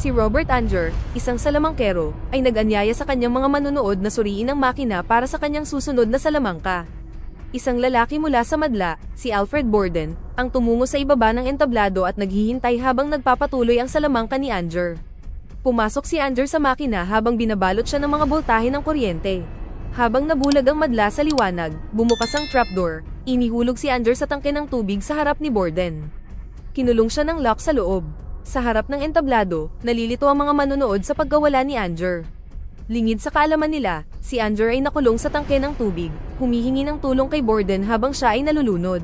Si Robert Anger, isang salamangkero, ay nag-anyaya sa kanyang mga manonood na suriin ang makina para sa kanyang susunod na salamangka. Isang lalaki mula sa madla, si Alfred Borden, ang tumungo sa ibaba ng entablado at naghihintay habang nagpapatuloy ang salamangka ni Anger. Pumasok si Anger sa makina habang binabalot siya ng mga boltahe ng kuryente. Habang nabulag ang madla sa liwanag, bumukas ang trapdoor, inihulog si Anger sa tangke ng tubig sa harap ni Borden. Kinulong siya ng lock sa loob. Sa harap ng entablado, nalilito ang mga manonood sa pagkawala ni Anger. Lingid sa kaalaman nila, si Anger ay nakulong sa tangke ng tubig, humihingi ng tulong kay Borden habang siya ay nalulunod.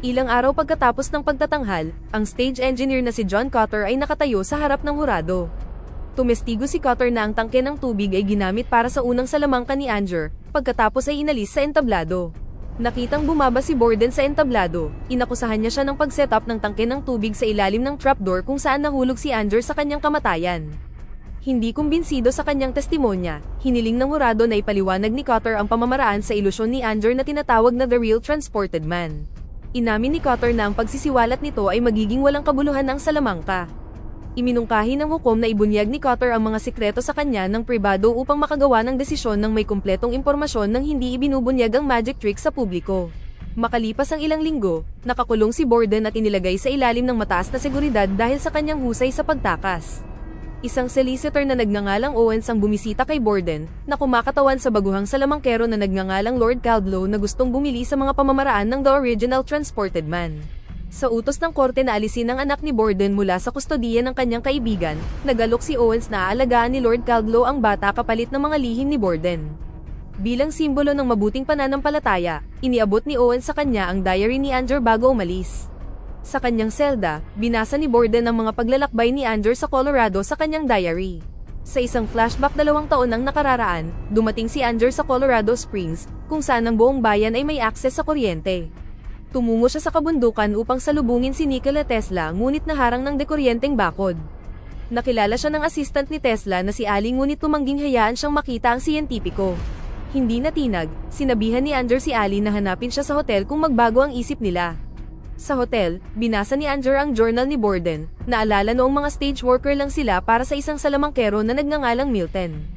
Ilang araw pagkatapos ng pagtatanghal, ang stage engineer na si John Cotter ay nakatayo sa harap ng hurado. Tumestigo si Cotter na ang tangke ng tubig ay ginamit para sa unang salamangka ni Anger, pagkatapos ay inalis sa entablado. Nakitang bumaba si Borden sa entablado, inakusahan niya siya ng pag-set up ng tangke ng tubig sa ilalim ng trapdoor kung saan nahulog si Anger sa kanyang kamatayan. Hindi kumbinsido sa kanyang testimonya, hiniling ng hurado na ipaliwanag ni Cotter ang pamamaraan sa ilusyon ni Anger na tinatawag na The Real Transported Man. Inamin ni Cotter na ang pagsisiwalat nito ay magiging walang kabuluhan ng salamangka. Iminungkahi ng hukom na ibunyag ni Cotter ang mga sikreto sa kanya ng pribado upang makagawa ng desisyon ng may kumpletong impormasyon nang hindi ibinubunyag ang magic trick sa publiko. Makalipas ang ilang linggo, nakakulong si Borden at inilagay sa ilalim ng mataas na seguridad dahil sa kanyang husay sa pagtakas. Isang solicitor na nagngangalang Owens ang bumisita kay Borden, na kumakatawan sa baguhang salamangkero na nagngangalang Lord Caldlow na gustong bumili sa mga pamamaraan ng The Original Transported Man. Sa utos ng korte na alisin ang anak ni Borden mula sa kustodiya ng kanyang kaibigan, nagalok si Owens na aalagaan ni Lord Caldlow ang bata kapalit ng mga lihim ni Borden. Bilang simbolo ng mabuting pananampalataya, iniabot ni Owens sa kanya ang diary ni Anger bago umalis. Sa kanyang selda, binasa ni Borden ang mga paglalakbay ni Anger sa Colorado sa kanyang diary. Sa isang flashback 2 taon nang nakararaan, dumating si Anger sa Colorado Springs, kung saan ang buong bayan ay may akses sa kuryente. Tumungo siya sa kabundukan upang salubungin si Nikola Tesla ngunit naharang ng dekuryenteng bakod. Nakilala siya ng assistant ni Tesla na si Ali ngunit tumangging hayaan siyang makita ang siyentipiko. Hindi natinag, sinabihan ni Anger si Ali na hanapin siya sa hotel kung magbago ang isip nila. Sa hotel, binasa ni Anger ang journal ni Borden, naalala noong mga stage worker lang sila para sa isang salamangkero na nagngangalang Milton.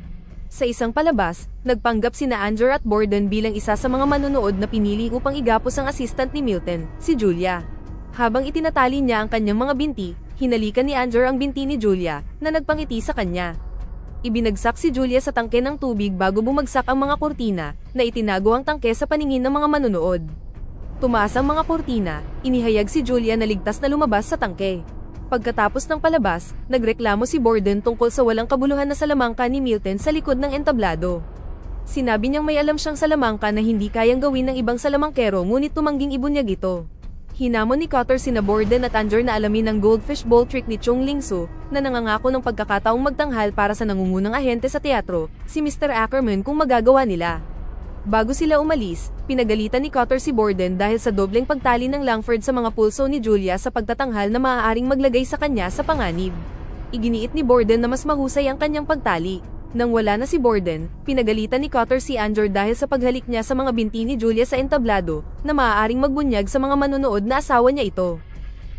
Sa isang palabas, nagpanggap sina Anger at Borden bilang isa sa mga manonood na pinili upang igapos ang assistant ni Milton, si Julia. Habang itinatali niya ang kanyang mga binti, hinalikan ni Anger ang binti ni Julia, na nagpangiti sa kanya. Ibinagsak si Julia sa tangke ng tubig bago bumagsak ang mga kurtina, na itinago ang tangke sa paningin ng mga manonood. Tumaas ang mga kurtina, inihayag si Julia na ligtas na lumabas sa tangke. Pagkatapos ng palabas, nagreklamo si Borden tungkol sa walang kabuluhan na salamangka ni Milton sa likod ng entablado. Sinabi niyang may alam siyang salamangka na hindi kayang gawin ng ibang salamangkero ngunit tumangging ibunyag ito. Hinamon ni Cotter sina Borden at Anger na alamin ang goldfish bowl trick ni Chung Ling-soo, na nangangako ng pagkakataong magtanghal para sa nangungunang ahente sa teatro, si Mr. Ackerman kung magagawa nila. Bago sila umalis, pinagalitan ni Cotter si Borden dahil sa dobleng pagtali ng Langford sa mga pulso ni Julia sa pagtatanghal na maaaring maglagay sa kanya sa panganib. Iginiit ni Borden na mas mahusay ang kanyang pagtali. Nang wala na si Borden, pinagalitan ni Cotter si Anger dahil sa paghalik niya sa mga binti ni Julia sa entablado, na maaaring magbunyag sa mga manonood na asawa niya ito.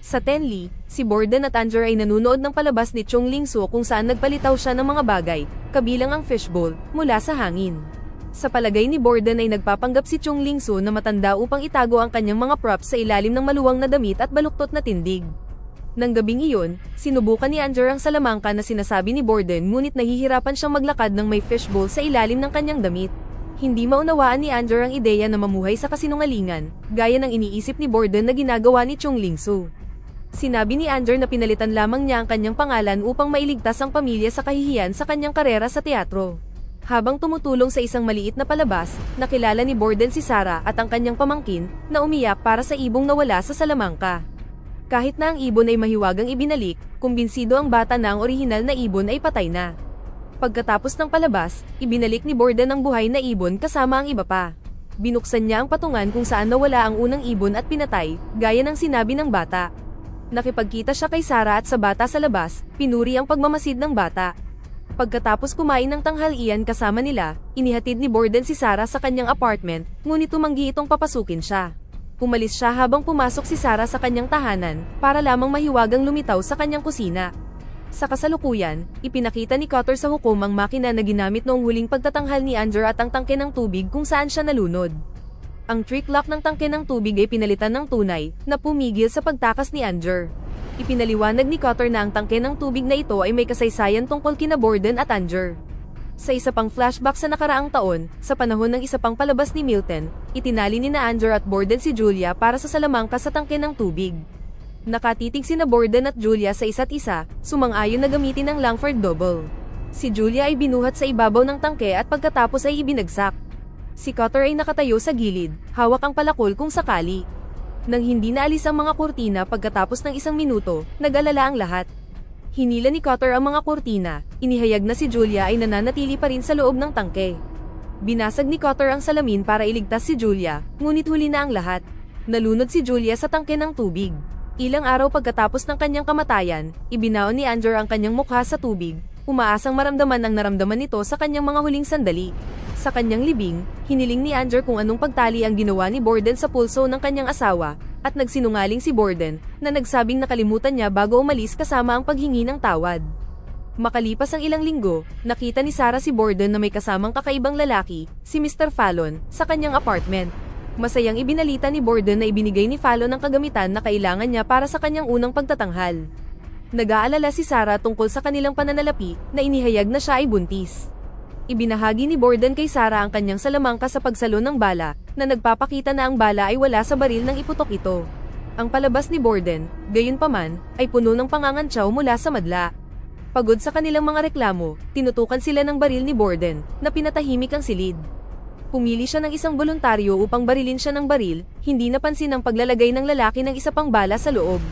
Sa Tenli, si Borden at Anger ay nanunood ng palabas ni Chung Ling-soo kung saan nagpalitaw siya ng mga bagay, kabilang ang fishbowl, mula sa hangin. Sa palagay ni Borden ay nagpapanggap si Chung Ling-soo na matanda upang itago ang kanyang mga props sa ilalim ng maluwang na damit at baluktot na tindig. Nang gabing iyon, sinubukan ni Anger ang salamangka na sinasabi ni Borden ngunit nahihirapan siyang maglakad ng may fishbowl sa ilalim ng kanyang damit. Hindi maunawaan ni Anger ang ideya na mamuhay sa kasinungalingan, gaya ng iniisip ni Borden na ginagawa ni Chung Ling-soo. Sinabi ni Anger na pinalitan lamang niya ang kanyang pangalan upang mailigtas ang pamilya sa kahihiyan sa kanyang karera sa teatro. Habang tumutulong sa isang maliit na palabas, nakilala ni Borden si Sarah at ang kanyang pamangkin, na umiyak para sa ibong nawala sa salamangka. Kahit na ang ibon ay mahiwagang ibinalik, kumbinsido ang bata na ang orihinal na ibon ay patay na. Pagkatapos ng palabas, ibinalik ni Borden ang buhay na ibon kasama ang iba pa. Binuksan niya ang patungan kung saan nawala ang unang ibon at pinatay, gaya ng sinabi ng bata. Nakipagkita siya kay Sarah at sa bata sa labas, pinuri ang pagmamasid ng bata. Pagkatapos kumain ng tanghalian kasama nila, inihatid ni Borden si Sarah sa kanyang apartment, ngunit tumanggi itong papasukin siya. Umalis siya habang pumasok si Sarah sa kanyang tahanan, para lamang mahiwagang lumitaw sa kanyang kusina. Sa kasalukuyan, ipinakita ni Cutter sa hukom ang makina na ginamit noong huling pagtatanghal ni Anger at ang tangke ng tubig kung saan siya nalunod. Ang trick lock ng tangke ng tubig ay pinalitan ng tunay, na pumigil sa pagtakas ni Anger. Ipinaliwanag ni Cutter na ang tangke ng tubig na ito ay may kasaysayan tungkol kina Borden at Anger. Sa isa pang flashback sa nakaraang taon, sa panahon ng isa pang palabas ni Milton, itinali ni na Anger at Borden si Julia para sa salamangka sa tangke ng tubig. Nakatitig sina Borden at Julia sa isa't isa, sumang-ayon na gamitin ang Langford double. Si Julia ay binuhat sa ibabaw ng tangke at pagkatapos ay ibinagsak. Si Cutter ay nakatayo sa gilid, hawak ang palakol kung sakali. Nang hindi naalis ang mga kurtina pagkatapos ng 1 minuto, nag-alala ang lahat. Hinila ni Cutter ang mga kurtina, inihayag na si Julia ay nananatili pa rin sa loob ng tangke. Binasag ni Cutter ang salamin para iligtas si Julia, ngunit huli na ang lahat. Nalunod si Julia sa tangke ng tubig. Ilang araw pagkatapos ng kanyang kamatayan, ibinaon ni Anger ang kanyang mukha sa tubig, umaasang maramdaman ang naramdaman nito sa kanyang mga huling sandali. Sa kanyang libing, hiniling ni Anger kung anong pagtali ang ginawa ni Borden sa pulso ng kanyang asawa, at nagsinungaling si Borden, na nagsabing nakalimutan niya bago umalis kasama ang paghingi ng tawad. Makalipas ang ilang linggo, nakita ni Sarah si Borden na may kasamang kakaibang lalaki, si Mr. Fallon, sa kanyang apartment. Masayang ibinalita ni Borden na ibinigay ni Fallon ang kagamitan na kailangan niya para sa kanyang unang pagtatanghal. Nag-aalala si Sarah tungkol sa kanilang pananalapi na inihayag na siya ay buntis. Ibinahagi ni Borden kay Sarah ang kanyang salamangka sa pagsalo ng bala, na nagpapakita na ang bala ay wala sa baril nang iputok ito. Ang palabas ni Borden, gayunpaman, ay puno ng pangangantsaw mula sa madla. Pagod sa kanilang mga reklamo, tinutukan sila ng baril ni Borden, na pinatahimik ang silid. Pumili siya ng isang voluntaryo upang barilin siya ng baril, hindi napansin ang paglalagay ng lalaki ng isa pang bala sa loob.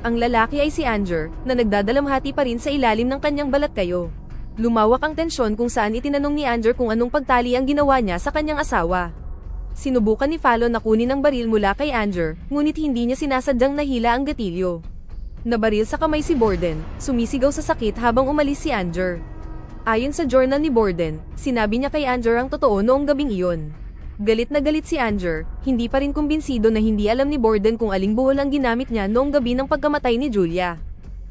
Ang lalaki ay si Anger, na nagdadalamhati pa rin sa ilalim ng kanyang balat-kayo. Lumawak ang tensyon kung saan itinanong ni Anger kung anong pagtali ang ginawa niya sa kanyang asawa. Sinubukan ni Fallon na kunin ang baril mula kay Anger, ngunit hindi niya sinasadyang nahila ang gatilyo. Nabaril sa kamay si Borden, sumisigaw sa sakit habang umalis si Anger. Ayon sa journal ni Borden, sinabi niya kay Anger ang totoo noong gabing iyon. Galit na galit si Anger, hindi pa rin kumbinsido na hindi alam ni Borden kung aling buhol ang ginamit niya noong gabi ng pagkamatay ni Julia.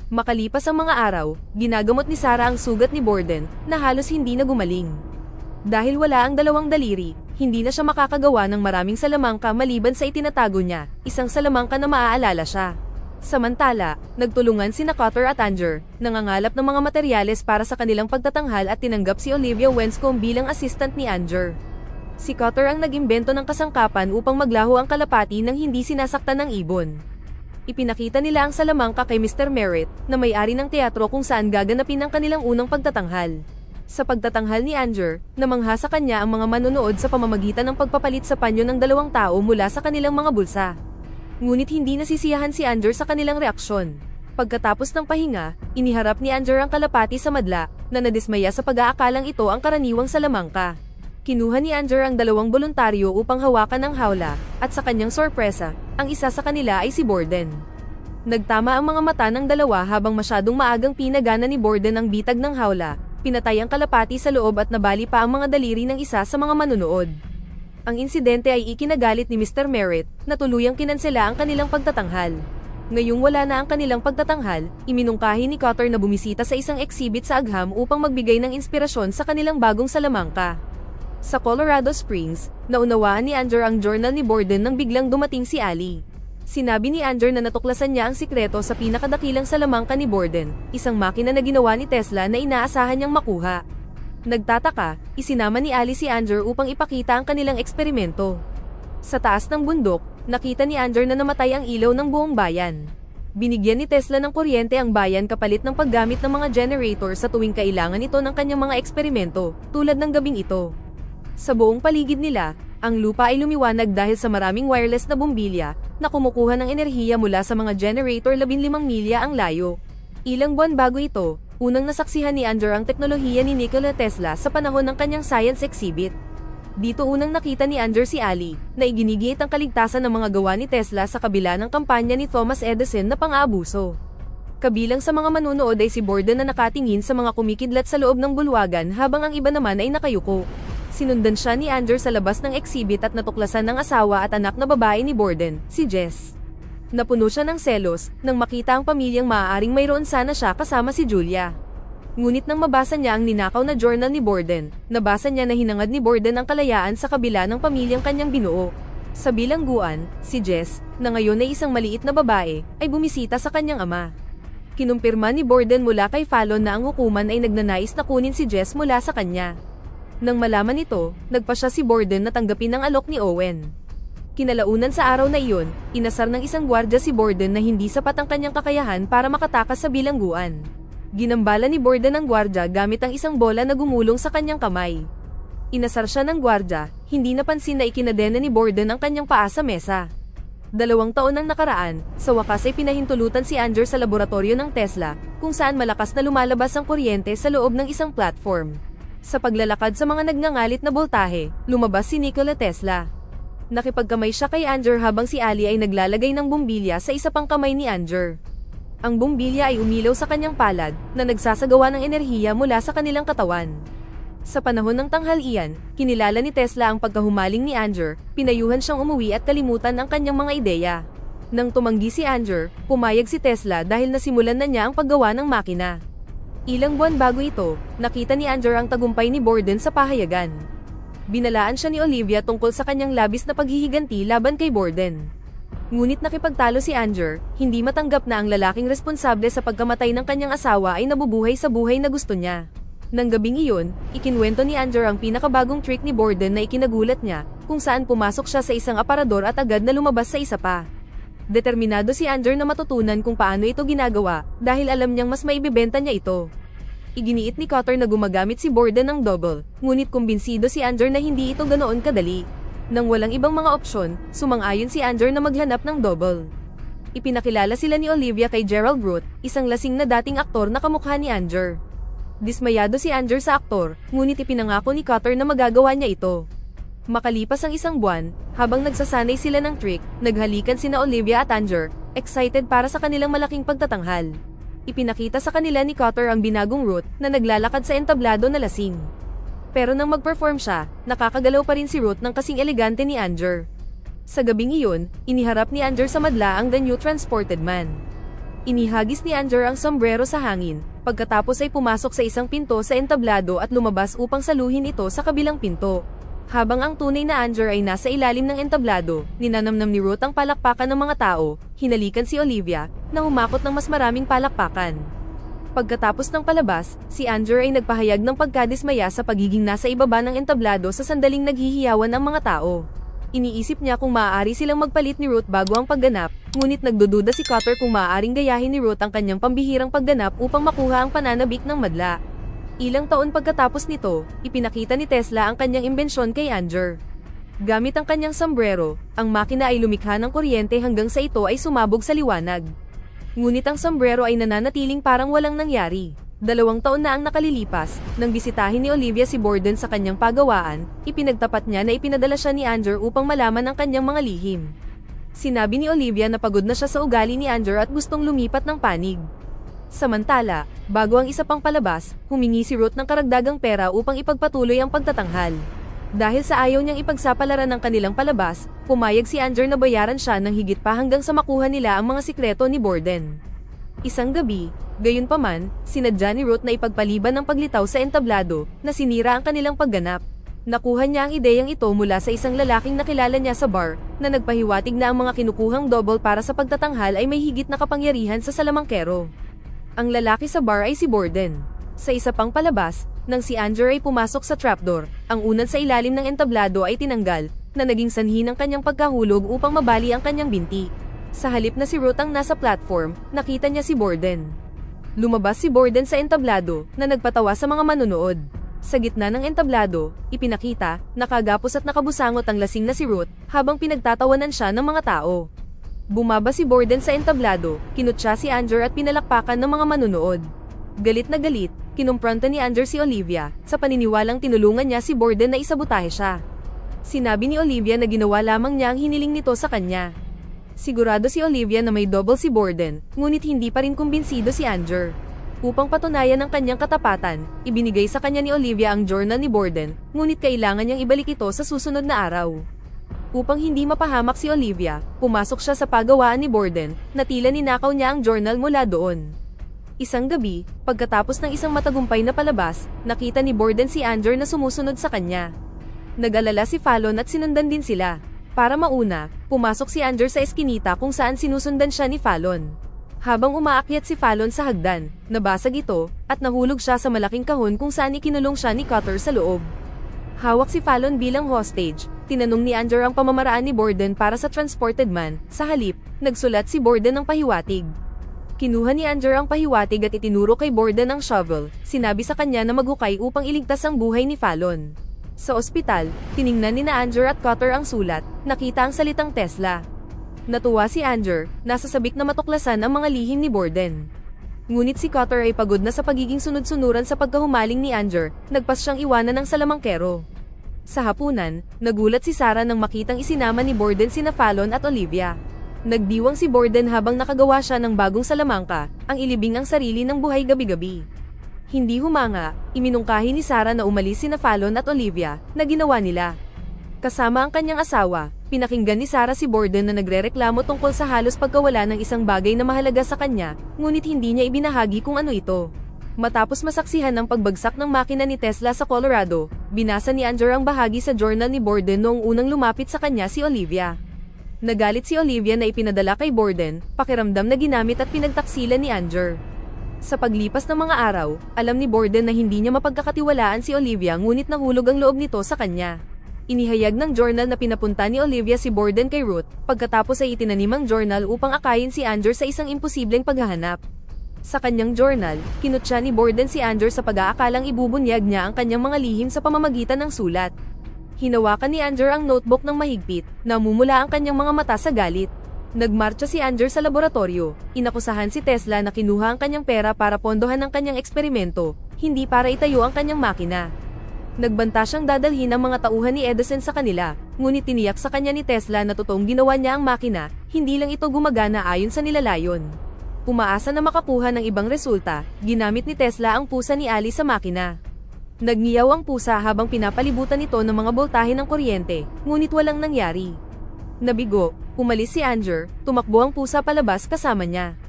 Makalipas ang mga araw, ginagamot ni Sarah ang sugat ni Borden, na halos hindi na gumaling. Dahil wala ang dalawang daliri, hindi na siya makakagawa ng maraming salamangka maliban sa itinatago niya, isang salamangka na maaalala siya. Samantala, nagtulungan sina Cutter at Anger, nangangalap ng mga materyales para sa kanilang pagtatanghal at tinanggap si Olivia Wenscombe bilang assistant ni Anger. Si Cutter ang nag-imbento ng kasangkapan upang maglaho ang kalapati nang hindi sinasaktan ng ibon. Ipinakita nila ang salamangka kay Mr. Merritt, na may-ari ng teatro kung saan gaganapin ang kanilang unang pagtatanghal. Sa pagtatanghal ni Anger, namangha sa kanya ang mga manonood sa pamamagitan ng pagpapalit sa panyo ng 2 tao mula sa kanilang mga bulsa. Ngunit hindi nasisiyahan si Anger sa kanilang reaksyon. Pagkatapos ng pahinga, iniharap ni Anger ang kalapati sa madla, na nadismaya sa pag-aakalang ito ang karaniwang salamangka. Kinuha ni Anger ang 2 voluntaryo upang hawakan ang hawla, at sa kanyang sorpresa, ang isa sa kanila ay si Borden. Nagtama ang mga mata ng dalawa habang masyadong maagang pinagana ni Borden ang bitag ng hawla, pinatay ang kalapati sa loob at nabali pa ang mga daliri ng isa sa mga manonood. Ang insidente ay ikinagalit ni Mr. Merritt, na tuluyang kinansela ang kanilang pagtatanghal. Ngayong wala na ang kanilang pagtatanghal, iminungkahi ni Cutter na bumisita sa isang exhibit sa Agham upang magbigay ng inspirasyon sa kanilang bagong salamangka. Sa Colorado Springs, naunawaan ni Anger ang journal ni Borden nang biglang dumating si Ali. Sinabi ni Anger na natuklasan niya ang sikreto sa pinakadakilang salamangka ni Borden, isang makina na ginawa ni Tesla na inaasahan niyang makuha. Nagtataka, isinama ni Ali si Anger upang ipakita ang kanilang eksperimento. Sa taas ng bundok, nakita ni Anger na namatay ang ilaw ng buong bayan. Binigyan ni Tesla ng kuryente ang bayan kapalit ng paggamit ng mga generator sa tuwing kailangan ito ng kanyang mga eksperimento, tulad ng gabing ito. Sa buong paligid nila, ang lupa ay lumiwanag dahil sa maraming wireless na bombilya, na kumukuha ng enerhiya mula sa mga generator 15 milya ang layo. Ilang buwan bago ito, unang nasaksihan ni Anger ang teknolohiya ni Nikola Tesla sa panahon ng kanyang science exhibit. Dito unang nakita ni Anger si Ali, na iginigit ang kaligtasan ng mga gawa ni Tesla sa kabila ng kampanya ni Thomas Edison na pang-aabuso. Kabilang sa mga manunood ay si Borden na nakatingin sa mga kumikidlat sa loob ng bulwagan habang ang iba naman ay nakayuko. Sinundan siya ni Anger sa labas ng exhibit at natuklasan ng asawa at anak na babae ni Borden, si Jess. Napuno siya ng selos nang makita ang pamilyang maaaring mayroon sana siya kasama si Julia. Ngunit nang mabasa niya ang ninakaw na journal ni Borden, nabasa niya na hinangad ni Borden ang kalayaan sa kabila ng pamilyang kanyang binuo. Sa bilangguan, si Jess, na ngayon ay isang maliit na babae, ay bumisita sa kanyang ama. Kinumpirma ni Borden mula kay Fallon na ang hukuman ay nagnanais na kunin si Jess mula sa kanya. Nang malaman ito, nagpa siya si Borden na tanggapin ang alok ni Owen. Kinalaunan sa araw na iyon, inasar ng isang gwardya si Borden na hindi sapat ang kanyang kakayahan para makatakas sa bilangguan. Ginambala ni Borden ang gwardya gamit ang isang bola na gumulong sa kanyang kamay. Inasar siya ng gwardya, hindi napansin na ikinadena ni Borden ang kanyang paa sa mesa. 2 taon ang nakaraan, sa wakas ay pinahintulutan si Anger sa laboratorio ng Tesla, kung saan malakas na lumalabas ang kuryente sa loob ng isang platform. Sa paglalakad sa mga nagngangalit na boltahe, lumabas si Nikola Tesla. Nakipagkamay siya kay Anger habang si Ali ay naglalagay ng bumbilya sa isa pang kamay ni Anger. Ang bumbilya ay umilaw sa kanyang palad, na nagsasagawa ng enerhiya mula sa kanilang katawan. Sa panahon ng tanghalian, kinilala ni Tesla ang pagkahumaling ni Anger, pinayuhan siyang umuwi at kalimutan ang kanyang mga ideya. Nang tumanggi si Anger, pumayag si Tesla dahil nasimulan na niya ang paggawa ng makina. Ilang buwan bago ito, nakita ni Anger ang tagumpay ni Borden sa pahayagan. Binalaan siya ni Olivia tungkol sa kanyang labis na paghihiganti laban kay Borden. Ngunit nakipagtalo si Anger, hindi matanggap na ang lalaking responsable sa pagkamatay ng kanyang asawa ay nabubuhay sa buhay na gusto niya. Nang gabing iyon, ikinwento ni Anger ang pinakabagong trick ni Borden na ikinagulat niya, kung saan pumasok siya sa isang aparador at agad na lumabas sa isa pa. Determinado si Anger na matutunan kung paano ito ginagawa, dahil alam niyang mas maibibenta niya ito. Iginiit ni Cutter na gumagamit si Borden ng double, ngunit kumbinsido si Anger na hindi ito ganoon kadali. Nang walang ibang mga opsyon, sumang-ayon si Anger na maghanap ng double. Ipinakilala sila ni Olivia kay Gerald Root, isang lasing na dating aktor na kamukha ni Anger. Dismayado si Anger sa aktor, ngunit ipinangako ni Cutter na magagawa niya ito. Makalipas ang isang buwan, habang nagsasanay sila ng trick, naghalikan sina Olivia at Anger, excited para sa kanilang malaking pagtatanghal. Ipinakita sa kanila ni Cutter ang binagong Root na naglalakad sa entablado na lasing. Pero nang mag-perform siya, nakakagalaw pa rin si Root ng kasing elegante ni Anger. Sa gabing iyon, iniharap ni Anger sa madla ang The New Transported Man. Inihagis ni Anger ang sombrero sa hangin, pagkatapos ay pumasok sa isang pinto sa entablado at lumabas upang saluhin ito sa kabilang pinto. Habang ang tunay na Anger ay nasa ilalim ng entablado, ninanamnam ni Ruth ang palakpakan ng mga tao, hinalikan si Olivia, na humakot ng mas maraming palakpakan. Pagkatapos ng palabas, si Anger ay nagpahayag ng pagkadismaya sa pagiging nasa ibaba ng entablado sa sandaling naghihiyawan ang mga tao. Iniisip niya kung maaari silang magpalit ni Ruth bago ang pagganap, ngunit nagdududa si Cutter kung maaaring gayahin ni Ruth ang kanyang pambihirang pagganap upang makuha ang pananabik ng madla. Ilang taon pagkatapos nito, ipinakita ni Tesla ang kanyang imbensyon kay Anger. Gamit ang kanyang sombrero, ang makina ay lumikha ng kuryente hanggang sa ito ay sumabog sa liwanag. Ngunit ang sombrero ay nananatiling parang walang nangyari. 2 taon na ang nakalilipas, nang bisitahin ni Olivia si Borden sa kanyang pagawaan, ipinagtapat niya na ipinadala siya ni Anger upang malaman ang kanyang mga lihim. Sinabi ni Olivia na pagod na siya sa ugali ni Anger at gustong lumipat ng panig. Samantala, bago ang isa pang palabas, humingi si Ruth ng karagdagang pera upang ipagpatuloy ang pagtatanghal. Dahil sa ayaw niyang ipagsapalaran ng kanilang palabas, pumayag si Anger na bayaran siya ng higit pa hanggang sa makuha nila ang mga sikreto ni Borden. Isang gabi, gayunpaman, sinadya ni Ruth na ipagpaliban ng paglitaw sa entablado, na sinira ang kanilang pagganap. Nakuha niya ang ideyang ito mula sa isang lalaking nakilala niya sa bar, na nagpahiwatig na ang mga kinukuhang double para sa pagtatanghal ay may higit na kapangyarihan sa salamangkero. Ang lalaki sa bar ay si Borden. Sa isa pang palabas, nang si Anger ay pumasok sa trapdoor, ang unan sa ilalim ng entablado ay tinanggal, na naging sanhi ng kanyang pagkahulog upang mabali ang kanyang binti. Sa halip na si Ruth ang nasa platform, nakita niya si Borden. Lumabas si Borden sa entablado, na nagpatawa sa mga manunood. Sa gitna ng entablado, ipinakita, nakagapos at nakabusangot ang lasing na si Ruth, habang pinagtatawanan siya ng mga tao. Bumaba si Borden sa entablado, kinutya si Anger at pinalakpakan ng mga manunood. Galit na galit, kinumpronta ni Anger si Olivia, sa paniniwalang tinulungan niya si Borden na isabotahe siya. Sinabi ni Olivia na ginawa lamang niya ang hiniling nito sa kanya. Sigurado si Olivia na may double si Borden, ngunit hindi pa rin kumbinsido si Anger. Upang patunayan ang kanyang katapatan, ibinigay sa kanya ni Olivia ang journal ni Borden, ngunit kailangan niyang ibalik ito sa susunod na araw. Upang hindi mapahamak si Olivia, pumasok siya sa pagawaan ni Borden, na tila ninakaw niya ang journal mula doon. Isang gabi, pagkatapos ng isang matagumpay na palabas, nakita ni Borden si Anger na sumusunod sa kanya. Nag-alala si Fallon at sinundan din sila. Para mauna, pumasok si Anger sa eskinita kung saan sinusundan siya ni Fallon. Habang umaakyat si Fallon sa hagdan, nabasag ito, at nahulog siya sa malaking kahon kung saan ikinulong siya ni Cutter sa loob. Hawak si Fallon bilang hostage, tinanong ni Anger ang pamamaraan ni Borden para sa transported man, sa halip, nagsulat si Borden ng pahiwatig. Kinuha ni Anger ang pahiwatig at itinuro kay Borden ang shovel, sinabi sa kanya na maghukay upang iligtas ang buhay ni Fallon. Sa ospital, tiningnan ni Anger at Cutter ang sulat, nakita ang salitang Tesla. Natuwa si Anger, nasasabik na matuklasan ang mga lihim ni Borden. Ngunit si Cutter ay pagod na sa pagiging sunod-sunuran sa pagkahumaling ni Anger, nagpas siyang iwanan ng salamangkero. Sa hapunan, nagulat si Sarah nang makitang isinama ni Borden sina Fallon at Olivia. Nagdiwang si Borden habang nakagawa siya ng bagong salamangka, ang ilibing ang sarili ng buhay gabi-gabi. Hindi humanga, iminungkahi ni Sarah na umalis sina Fallon at Olivia, na ginawa nila. Kasama ang kanyang asawa, pinakinggan ni Sarah si Borden na nagrereklamo tungkol sa halos pagkawala ng isang bagay na mahalaga sa kanya, ngunit hindi niya ibinahagi kung ano ito. Matapos masaksihan ng pagbagsak ng makina ni Tesla sa Colorado, binasa ni Anger ang bahagi sa journal ni Borden noong unang lumapit sa kanya si Olivia. Nagalit si Olivia na ipinadala kay Borden, pakiramdam na ginamit at pinagtaksilan ni Anger. Sa paglipas ng mga araw, alam ni Borden na hindi niya mapagkakatiwalaan si Olivia ngunit nahulog ang loob nito sa kanya. Inihayag ng journal na pinapunta ni Olivia si Borden kay Ruth, pagkatapos ay itinanim ang journal upang akayin si Anger sa isang imposibleng paghahanap. Sa kanyang journal, kinutya ni Borden si Anger sa pag-aakalang ibubunyag niya ang kanyang mga lihim sa pamamagitan ng sulat. Hinawakan ni Anger ang notebook ng mahigpit, namumula ang kanyang mga mata sa galit. Nagmarcha si Anger sa laboratorio, inakusahan si Tesla na kinuha ang kanyang pera para pondohan ang kanyang eksperimento, hindi para itayo ang kanyang makina. Nagbanta siyang dadalhin ang mga tauhan ni Edison sa kanila, ngunit tiniyak sa kanya ni Tesla na totoong ginawa niya ang makina, hindi lang ito gumagana ayon sa nilalayon. Umaasa na makakuha ng ibang resulta, ginamit ni Tesla ang pusa ni Ali sa makina. Nagngiyaw ang pusa habang pinapalibutan ito ng mga boltahe ng kuryente, ngunit walang nangyari. Nabigo, umalis si Anger, tumakbo ang pusa palabas kasama niya.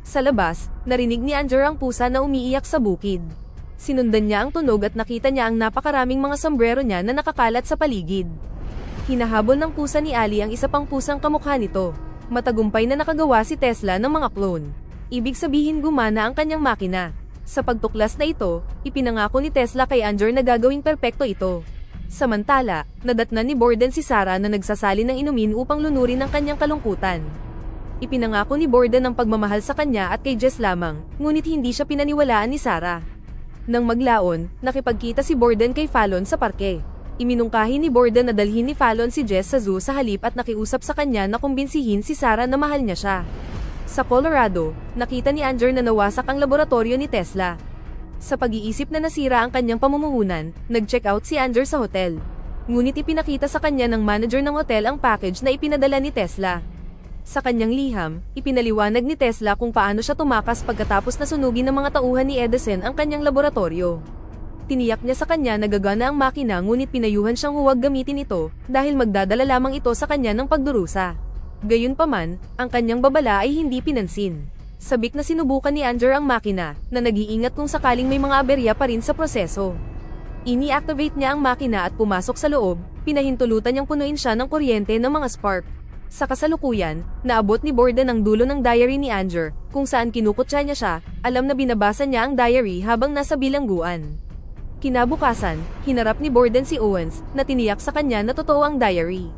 Sa labas, narinig ni Anger ang pusa na umiiyak sa bukid. Sinundan niya ang tunog at nakita niya ang napakaraming mga sombrero niya na nakakalat sa paligid. Hinahabol ng pusa ni Ali ang isa pang pusang kamukha nito. Matagumpay na nakagawa si Tesla ng mga clone. Ibig sabihin gumana ang kanyang makina. Sa pagtuklas na ito, ipinangako ni Tesla kay Anger na gagawing perpekto ito. Samantala, nadatnan ni Borden si Sarah na nagsasali ng inumin upang lunurin ang kanyang kalungkutan. Ipinangako ni Borden ang pagmamahal sa kanya at kay Jess lamang, ngunit hindi siya pinaniwalaan ni Sarah. Nang maglaon, nakipagkita si Borden kay Fallon sa parke. Iminungkahi ni Borden na dalhin ni Fallon si Jess sa zoo sa halip at nakiusap sa kanya na kumbinsihin si Sarah na mahal niya siya. Sa Colorado, nakita ni Anger na nawasak ang laboratorio ni Tesla. Sa pag-iisip na nasira ang kanyang pamumuhunan, nag-check out si Anger sa hotel. Ngunit ipinakita sa kanya ng manager ng hotel ang package na ipinadala ni Tesla. Sa kanyang liham, ipinaliwanag ni Tesla kung paano siya tumakas pagkatapos nasunugin ng mga tauhan ni Edison ang kanyang laboratorio. Tiniyak niya sa kanya na gagana ang makina ngunit pinayuhan siyang huwag gamitin ito dahil magdadala lamang ito sa kanya ng pagdurusa. Gayunpaman, ang kanyang babala ay hindi pinansin. Sabik na sinubukan ni Anger ang makina na nag-iingat kung sakaling may mga aberya pa rin sa proseso. Ini-activate niya ang makina at pumasok sa loob, pinahintulutan niyang punuin siya ng kuryente ng mga spark. Sa kasalukuyan, naabot ni Borden ang dulo ng diary ni Anger, kung saan kinukutya niya siya, alam na binabasa niya ang diary habang nasa bilangguan. Kinabukasan, hinarap ni Borden si Owens, na tiniyak sa kanya na totoo ang diary.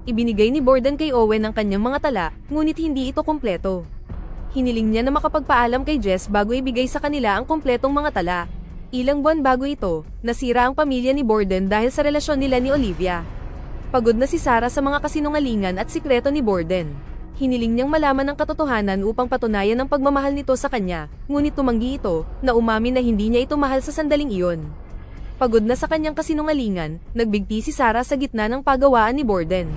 Ibinigay ni Borden kay Owen ang kanyang mga tala, ngunit hindi ito kumpleto. Hiniling niya na makapagpaalam kay Jess bago ibigay sa kanila ang kumpletong mga tala. Ilang buwan bago ito, nasira ang pamilya ni Borden dahil sa relasyon nila ni Olivia. Pagod na si Sarah sa mga kasinungalingan at sikreto ni Borden. Hiniling niyang malaman ang katotohanan upang patunayan ang pagmamahal nito sa kanya, ngunit tumanggi ito, na umamin na hindi niya ito mahal sa sandaling iyon. Pagod na sa kanyang kasinungalingan, nagbigti si Sarah sa gitna ng pagawaan ni Borden.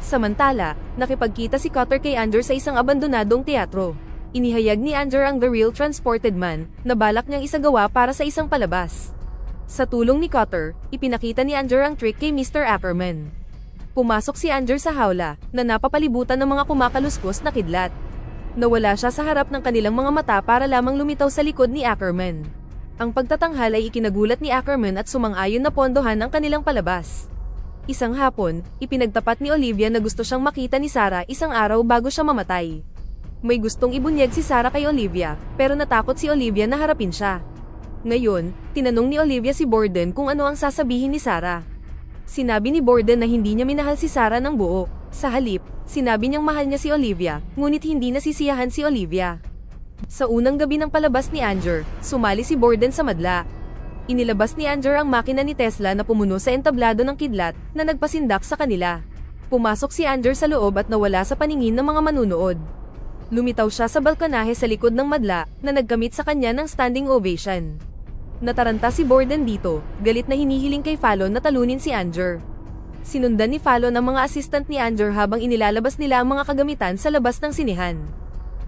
Samantala, nakipagkita si Cutter kay Anger sa isang abandonadong teatro. Inihayag ni Anger ang The Real Transported Man, na balak niyang isagawa para sa isang palabas. Sa tulong ni Cutter, ipinakita ni Anger ang trick kay Mr. Ackerman. Pumasok si Anger sa hawla, na napapalibutan ng mga kumakaluskos na kidlat. Nawala siya sa harap ng kanilang mga mata para lamang lumitaw sa likod ni Ackerman. Ang pagtatanghal ay ikinagulat ni Ackerman at sumang-ayon na pondohan ang kanilang palabas. Isang hapon, ipinagtapat ni Olivia na gusto siyang makita ni Sarah isang araw bago siya mamatay. May gustong ibunyag si Sarah kay Olivia, pero natakot si Olivia na harapin siya. Ngayon, tinanong ni Olivia si Borden kung ano ang sasabihin ni Sarah. Sinabi ni Borden na hindi niya minahal si Sarah ng buo. Sa halip, sinabi niyang mahal niya si Olivia, ngunit hindi nasisiyahan si Olivia. Sa unang gabi ng palabas ni Anger, sumali si Borden sa madla. Inilabas ni Anger ang makina ni Tesla na pumuno sa entablado ng kidlat na nagpasindak sa kanila. Pumasok si Anger sa loob at nawala sa paningin ng mga manunood. Lumitaw siya sa balkonahe sa likod ng madla na nagkamit sa kanya ng standing ovation. Nataranta si Borden dito, galit na hinihiling kay Fallon na talunin si Anger. Sinundan ni Fallon ang mga assistant ni Anger habang inilalabas nila ang mga kagamitan sa labas ng sinehan.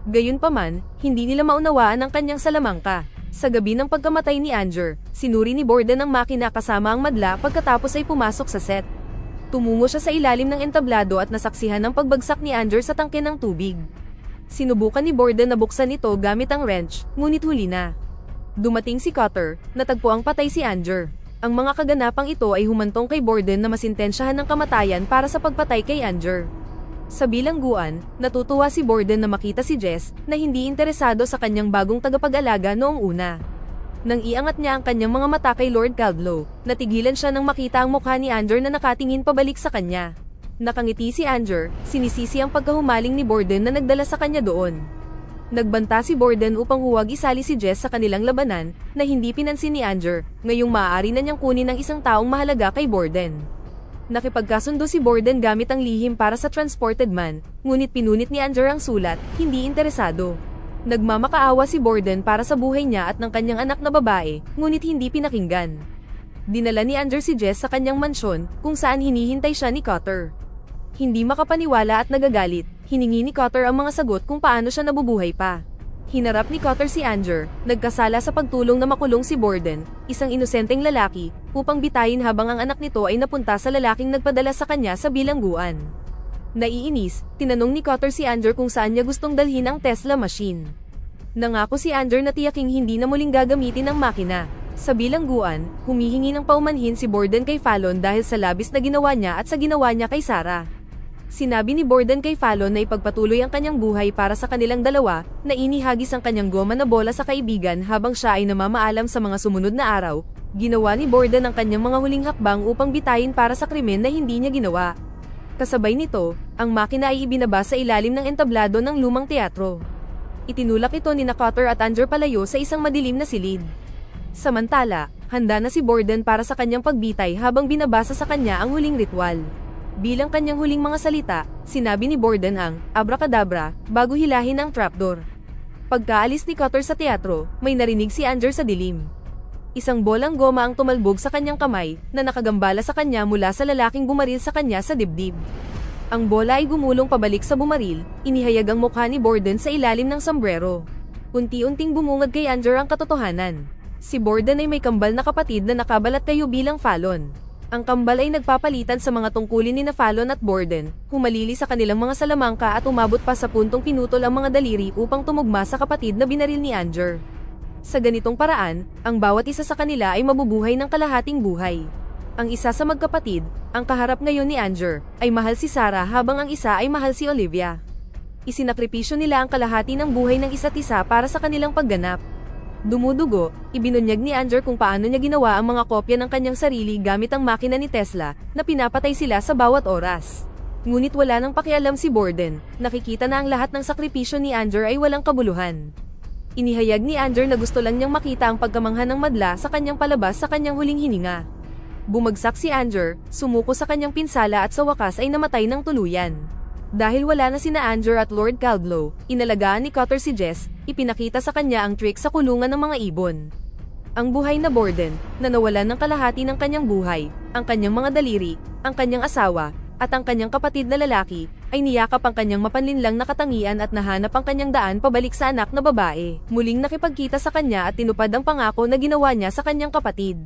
Gayunpaman, hindi nila maunawaan ang kanyang salamangka. Sa gabi ng pagkamatay ni Anger, sinuri ni Borden ang makina kasama ang madla pagkatapos ay pumasok sa set. Tumungo siya sa ilalim ng entablado at nasaksihan ang pagbagsak ni Anger sa tangke ng tubig. Sinubukan ni Borden na buksan ito gamit ang wrench, ngunit huli na. Dumating si Cutter, natagpo ang patay si Anger. Ang mga kaganapang ito ay humantong kay Borden na masintensyahan ng kamatayan para sa pagpatay kay Anger. Sa bilangguan, natutuwa si Borden na makita si Jess na hindi interesado sa kanyang bagong tagapag-alaga noong una. Nang iangat niya ang kanyang mga mata kay Lord Caldlow, natigilan siya nang makita ang mukha ni Anger na nakatingin pabalik sa kanya. Nakangiti si Anger, sinisisi ang pagkahumaling ni Borden na nagdala sa kanya doon. Nagbanta si Borden upang huwag isali si Jess sa kanilang labanan, na hindi pinansin ni Anger, ngayong maaari na niyang kunin ang isang taong mahalaga kay Borden. Nakipagkasundo si Borden gamit ang lihim para sa transported man, ngunit pinunit ni Anger ang sulat, hindi interesado. Nagmamakaawa si Borden para sa buhay niya at ng kanyang anak na babae, ngunit hindi pinakinggan. Dinala ni Anger si Jess sa kanyang mansyon, kung saan hinihintay siya ni Cutter. Hindi makapaniwala at nagagalit, hiningi ni Cutter ang mga sagot kung paano siya nabubuhay pa. Hinarap ni Cutter si Anger, nagkasala sa pagtulong na makulong si Borden, isang inosenteng lalaki, upang bitayin habang ang anak nito ay napunta sa lalaking nagpadala sa kanya sa bilangguan. Naiinis, tinanong ni Cutter si Anger kung saan niya gustong dalhin ang Tesla machine. Nangako si Anger na tiyaking hindi na muling gagamitin ang makina. Sa bilangguan, humihingi ng paumanhin si Borden kay Fallon dahil sa labis na ginawa niya at sa ginawa niya kay Sarah. Sinabi ni Borden kay Fallon na ipagpatuloy ang kanyang buhay para sa kanilang dalawa, na inihagis ang kanyang goma na bola sa kaibigan habang siya ay namamaalam sa mga sumunod na araw. Ginawa ni Borden ang kanyang mga huling hakbang upang bitayin para sa krimen na hindi niya ginawa. Kasabay nito, ang makina ay ibinaba sa ilalim ng entablado ng lumang teatro. Itinulak ito ni Cutter at Anger palayo sa isang madilim na silid. Samantala, handa na si Borden para sa kanyang pagbitay habang binabasa sa kanya ang huling ritual. Bilang kanyang huling mga salita, sinabi ni Borden ang abracadabra bago hilahin ang trapdoor. Pagkaalis ni Cutter sa teatro, may narinig si Anger sa dilim. Isang bolang goma ang tumalbog sa kanyang kamay na nakagambala sa kanya mula sa lalaking bumaril sa kanya sa dibdib. Ang bola ay gumulong pabalik sa bumaril, inihayag ang mukha ni Borden sa ilalim ng sombrero. Unti-unting bumungad kay Anger ang katotohanan. Si Borden ay may kambal na kapatid na nakabalat kayo bilang Fallon. Ang kambal ay nagpapalitan sa mga tungkulin ni Fallon at Borden, humalili sa kanilang mga salamangka at umabot pa sa puntong pinutol ang mga daliri upang tumugma sa kapatid na binaril ni Anger. Sa ganitong paraan, ang bawat isa sa kanila ay mabubuhay ng kalahating buhay. Ang isa sa magkapatid, ang kaharap ngayon ni Anger, ay mahal si Sarah habang ang isa ay mahal si Olivia. Isinakripisyo nila ang kalahati ng buhay ng isa't isa para sa kanilang pagganap. Dumudugo, ibinunyag ni Anger kung paano niya ginawa ang mga kopya ng kanyang sarili gamit ang makina ni Tesla, na pinapatay sila sa bawat oras. Ngunit wala nang pakialam si Borden, nakikita na ang lahat ng sakripisyo ni Anger ay walang kabuluhan. Inihayag ni Anger na gusto lang niyang makita ang pagkamangha ng madla sa kanyang palabas sa kanyang huling hininga. Bumagsak si Anger, sumuko sa kanyang pinsala at sa wakas ay namatay ng tuluyan. Dahil wala na sina Anger at Lord Caldlow, inalagaan ni Cutter si Jess, ipinakita sa kanya ang trick sa kulungan ng mga ibon. Ang buhay na Borden, na nawalan ng kalahati ng kanyang buhay, ang kanyang mga daliri, ang kanyang asawa, at ang kanyang kapatid na lalaki, ay niyakap ang kanyang mapanlinlang na katangian at nahanap ang kanyang daan pabalik sa anak na babae. Muling nakipagkita sa kanya at tinupad ang pangako na ginawa niya sa kanyang kapatid.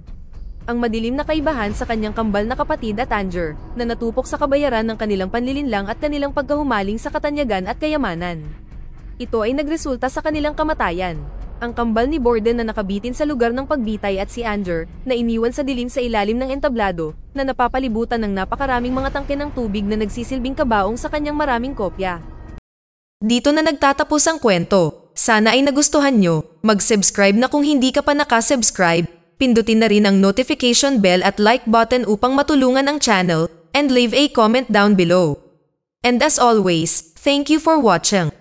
ang madilim na kaibahan sa kanyang kambal na kapatid at Anger, na natupok sa kabayaran ng kanilang panlilinlang at kanilang pagkahumaling sa katanyagan at kayamanan. Ito ay nagresulta sa kanilang kamatayan. Ang kambal ni Borden na nakabitin sa lugar ng pagbitay at si Anger, na iniwan sa dilim sa ilalim ng entablado, na napapalibutan ng napakaraming mga tangke ng tubig na nagsisilbing kabaong sa kanyang maraming kopya. Dito na nagtatapos ang kwento. Sana ay nagustuhan nyo. Mag-subscribe na kung hindi ka pa nakasubscribe. Pindutin na rin ang notification bell at like button upang matulungan ang channel, and leave a comment down below. And as always, thank you for watching.